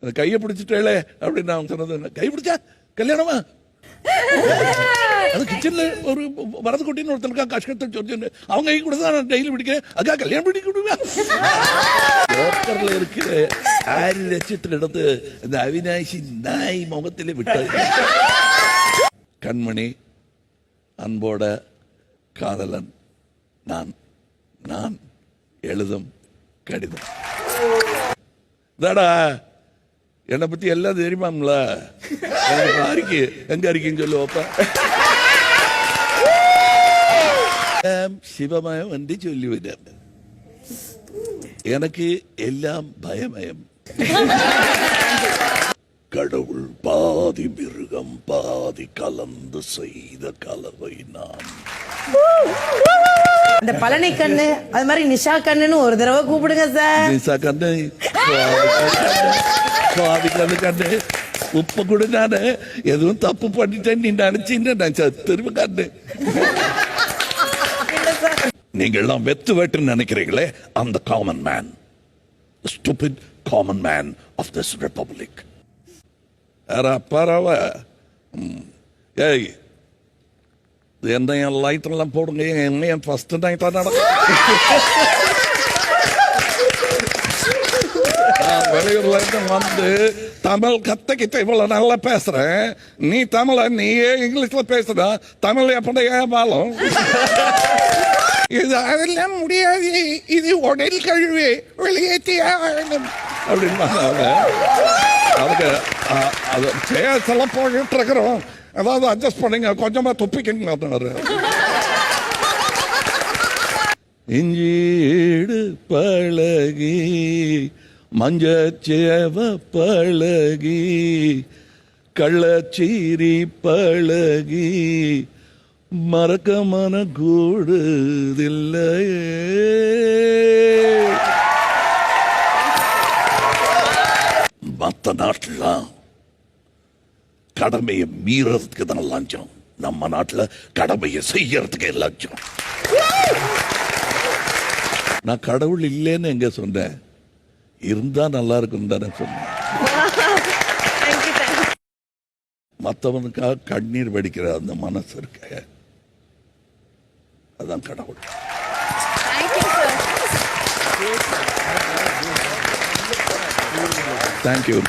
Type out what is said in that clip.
அந்த கையை பிடிச்சிட்டே அப்படின்னு அவங்க சொன்னது, கை பிடிச்சா கல்யாணமா? அது கிச்சன்ல ஒரு வரது குட்டின்னு ஒருத்தருக்கா கஷ்டத்தை சொல்லு, அவங்க கை கூட தான் நான் டெய்லி பிடிக்கிறேன், அக்கா கல்யாணம் பிடிக்க விடுவேன். இருக்கிற 6 லட்சத்தில் எடுத்து இந்த அவினாசி நாய் முகத்திலே விட்டது. கண்மணி, அன்போட காதலன் நான், நான் எழுதும் கடிதம். தாடா என்னை பத்தி எல்லாம் தெரியுமாம்ல, அறிக்கை எங்க அறிக்கைன்னு சொல்லுவாப்ப. சிவமயம் வந்து சொல்லிவிட்டார், எனக்கு எல்லாம் பயமயம். கடவுள் பாதி மிருகம் பாதி கலந்து செய்த கலவை நான். அந்த பழனி கண்ணு அது மாதிரி நிஷா கண்ணுன்னு ஒரு தடவை கூப்பிடுங்க சார். நிஷா கண்ணு, சுவாமி கண்ணு கண்ணு, உப்ப கூட நானு எதுவும் தப்பு பண்ணிட்டேன் நீ நினைச்சீங்க, நான் திரும்ப கண்ணு. நீங்க எல்லாம் வெத்து வேட்டு நினைக்கிறீங்களே, அந்த common man, stupid common man of this republic. பரவ ஏய், என்ன என் லைட் எல்லாம் போடுங்க, என்ன என் ஃபர்ஸ்ட் நைட்டா நடக்கும். வெளியூர்ல இருந்து வந்து தமிழ் கத்துக்கிட்டு இவ்வளவு நல்லா பேசுறேன், நீ தமிழ நீயே இங்கிலீஷ்ல பேசுற, தமிழ் எப்படி ஏமாலும்? இது அதெல்லாம் முடியாது, இது உடல் கழுவி வெளியேற்றியா அப்படின்னு அதுக்கு அது சேசெல்லாம் போயிட்டு இருக்கிறோம், அதாவது அட்ஜஸ்ட் பண்ணுங்க, கொஞ்சமா துப்பிக்கங்க. இஞ்சீடு பழகி மஞ்சச்சேவ பழகி கள்ளச்சீரி பழகி மறக்க மன கூடுதில்லையே. மற்ற நாட்டுலாம் கடமையை மீறதுக்கு தான் லஞ்சம், நம்ம நாட்டுல கடமையை செய்யறதுக்கு லஞ்சம். நான் கடவுள் இல்லைன்னு எங்க சொன்னேன், இருந்தா நல்லா இருக்கும் தானே சொன்னேன். மற்றவனுக்காக கண்ணீர் வடிக்கிற அந்த மனசு இருக்க, அதான் கடவுள். தேங்க்யூ.